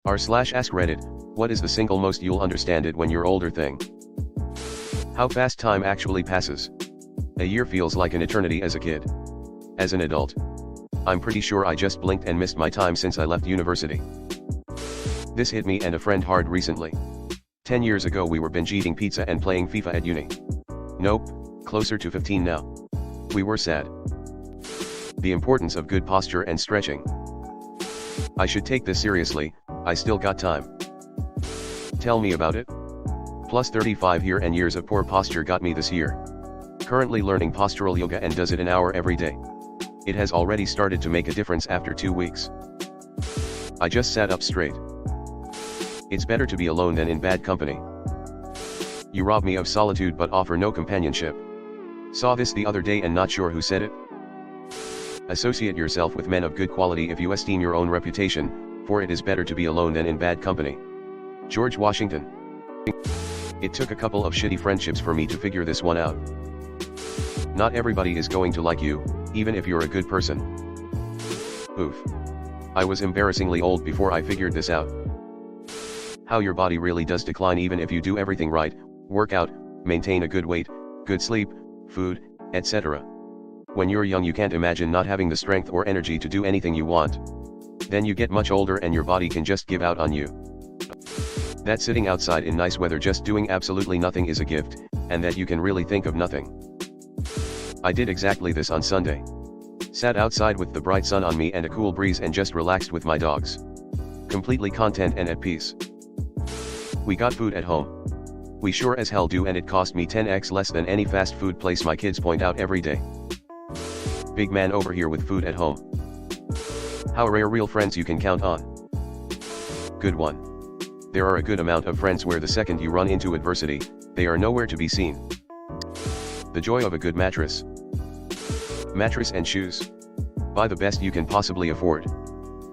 r/AskReddit, what is the single most you'll understand it when you're older thing? How fast time actually passes. A year feels like an eternity as a kid. As an adult, I'm pretty sure I just blinked and missed my time since I left university. This hit me and a friend hard recently. 10 years ago we were binge eating pizza and playing FIFA at uni. Nope, closer to 15 now. We were sad. The importance of good posture and stretching. I should take this seriously, I still got time. Tell me about it. Plus 35 here and years of poor posture got me this year. Currently learning postural yoga and does it an hour every day. It has already started to make a difference after 2 weeks. I just sat up straight. It's better to be alone than in bad company. You rob me of solitude but offer no companionship. Saw this the other day and not sure who said it. Associate yourself with men of good quality if you esteem your own reputation, for it is better to be alone than in bad company. George Washington. It took a couple of shitty friendships for me to figure this one out. Not everybody is going to like you, even if you're a good person. Oof. I was embarrassingly old before I figured this out. How your body really does decline even if you do everything right, work out, maintain a good weight, good sleep, food, etc. When you're young you can't imagine not having the strength or energy to do anything you want. Then you get much older and your body can just give out on you. That sitting outside in nice weather just doing absolutely nothing is a gift, and that you can really think of nothing. I did exactly this on Sunday. Sat outside with the bright sun on me and a cool breeze and just relaxed with my dogs. Completely content and at peace. We got food at home. We sure as hell do, and it cost me 10x less than any fast food place my kids point out every day. Big man over here with food at home. How rare real friends you can count on. Good one. There are a good amount of friends where the second you run into adversity, they are nowhere to be seen. The joy of a good mattress. Mattress and shoes. Buy the best you can possibly afford.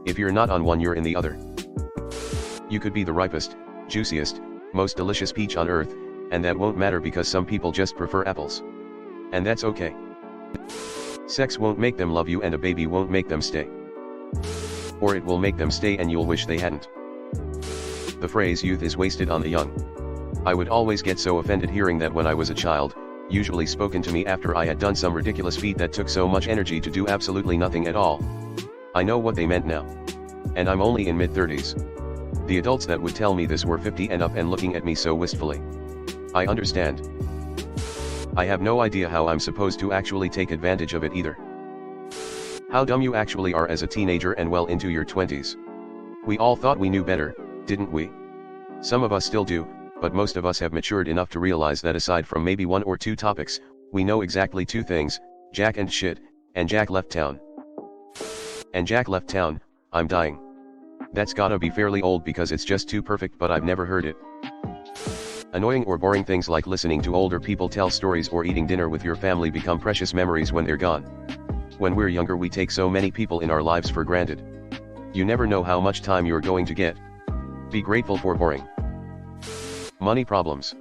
If you're not on one you're in the other. You could be the ripest, juiciest, most delicious peach on earth, and that won't matter because some people just prefer apples. And that's okay. Sex won't make them love you and a baby won't make them stay. Or it will make them stay and you'll wish they hadn't. The phrase youth is wasted on the young. I would always get so offended hearing that when I was a child, usually spoken to me after I had done some ridiculous feat that took so much energy to do absolutely nothing at all. I know what they meant now. And I'm only in mid-30s. The adults that would tell me this were 50 and up and looking at me so wistfully. I understand. I have no idea how I'm supposed to actually take advantage of it either. How dumb you actually are as a teenager and well into your 20s. We all thought we knew better, didn't we? Some of us still do, but most of us have matured enough to realize that aside from maybe one or two topics, we know exactly two things, Jack and shit, and Jack left town. And Jack left town, I'm dying. That's gotta be fairly old because it's just too perfect, but I've never heard it. Annoying or boring things like listening to older people tell stories or eating dinner with your family become precious memories when they're gone. When we're younger we take so many people in our lives for granted. You never know how much time you're going to get. Be grateful for boring. Money problems.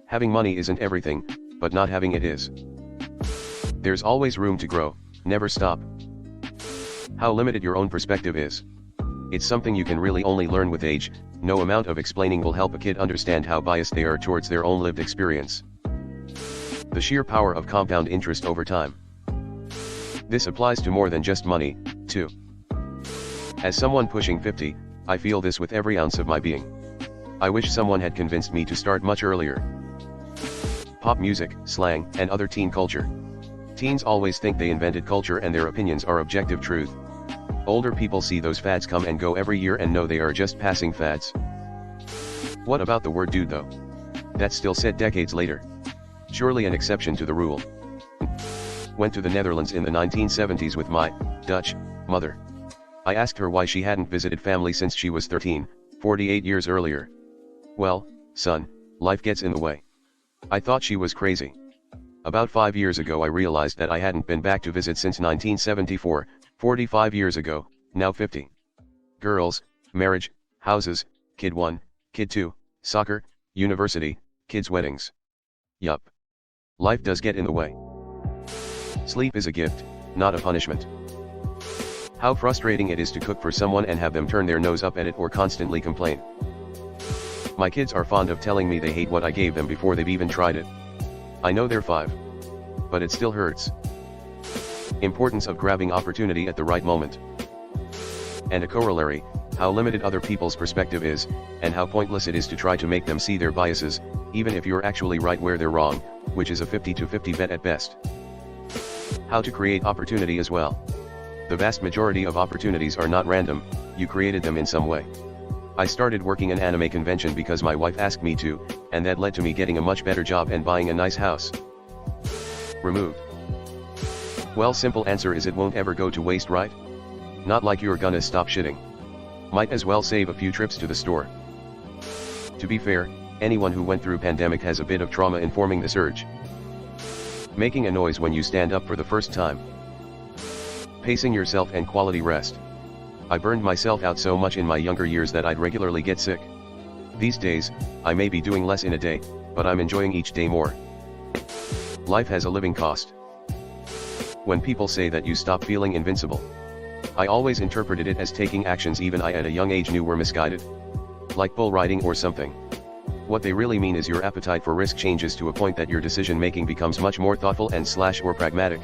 Having money isn't everything, but not having it is. There's always room to grow, never stop. How limited your own perspective is. It's something you can really only learn with age. No amount of explaining will help a kid understand how biased they are towards their own lived experience. The sheer power of compound interest over time. This applies to more than just money, too. As someone pushing 50, I feel this with every ounce of my being. I wish someone had convinced me to start much earlier. Pop music, slang, and other teen culture. Teens always think they invented culture and their opinions are objective truth. Older people see those fads come and go every year and know they are just passing fads. What about the word dude though? That's still said decades later. Surely an exception to the rule. Went to the Netherlands in the 1970s with my Dutch mother. I asked her why she hadn't visited family since she was 13, 48 years earlier. Well, son, life gets in the way. I thought she was crazy. About 5 years ago I realized that I hadn't been back to visit since 1974, 45 years ago, now 50. Girls, marriage, houses, kid 1, kid 2, soccer, university, kids' weddings. Yup. Life does get in the way. Sleep is a gift, not a punishment. How frustrating it is to cook for someone and have them turn their nose up at it or constantly complain. My kids are fond of telling me they hate what I gave them before they've even tried it. I know they're 5. But it still hurts. Importance of grabbing opportunity at the right moment. And a corollary, how limited other people's perspective is, and how pointless it is to try to make them see their biases, even if you're actually right where they're wrong, which is a 50-50 bet at best. How to create opportunity as well. The vast majority of opportunities are not random, you created them in some way. I started working an anime convention because my wife asked me to, and that led to me getting a much better job and buying a nice house. Removed. Well, simple answer is it won't ever go to waste, right? Not like you're gonna stop shitting. Might as well save a few trips to the store. To be fair, anyone who went through pandemic has a bit of trauma informing the surge. Making a noise when you stand up for the first time. Pacing yourself and quality rest. I burned myself out so much in my younger years that I'd regularly get sick. These days, I may be doing less in a day, but I'm enjoying each day more. Life has a living cost. When people say that you stop feeling invincible, I always interpreted it as taking actions even I at a young age knew were misguided. Like bull riding or something. What they really mean is your appetite for risk changes to a point that your decision making becomes much more thoughtful and or pragmatic.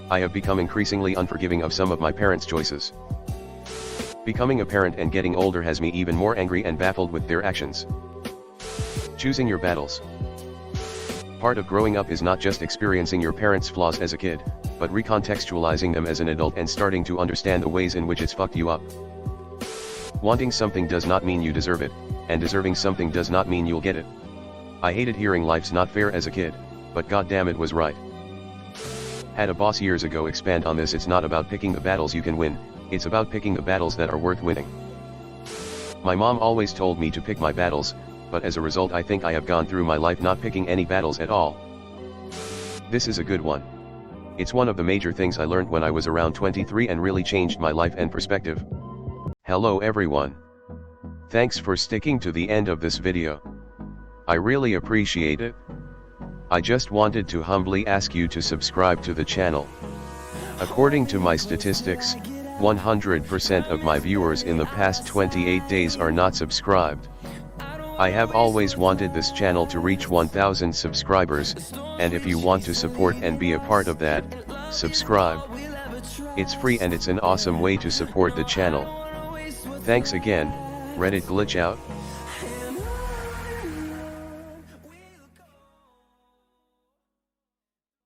I have become increasingly unforgiving of some of my parents' choices. Becoming a parent and getting older has me even more angry and baffled with their actions. Choosing your battles. Part of growing up is not just experiencing your parents' flaws as a kid, but recontextualizing them as an adult and starting to understand the ways in which it's fucked you up. Wanting something does not mean you deserve it, and deserving something does not mean you'll get it. I hated hearing life's not fair as a kid, but goddamn it was right. Had a boss years ago expand on this. It's not about picking the battles you can win, it's about picking the battles that are worth winning. My mom always told me to pick my battles, but as a result I think I have gone through my life not picking any battles at all. This is a good one. It's one of the major things I learned when I was around 23 and really changed my life and perspective. Hello everyone. Thanks for sticking to the end of this video. I really appreciate it. I just wanted to humbly ask you to subscribe to the channel. According to my statistics, 100% of my viewers in the past 28 days are not subscribed. I have always wanted this channel to reach 1,000 subscribers, and if you want to support and be a part of that, subscribe. It's free and it's an awesome way to support the channel. Thanks again, Reddit glitch out.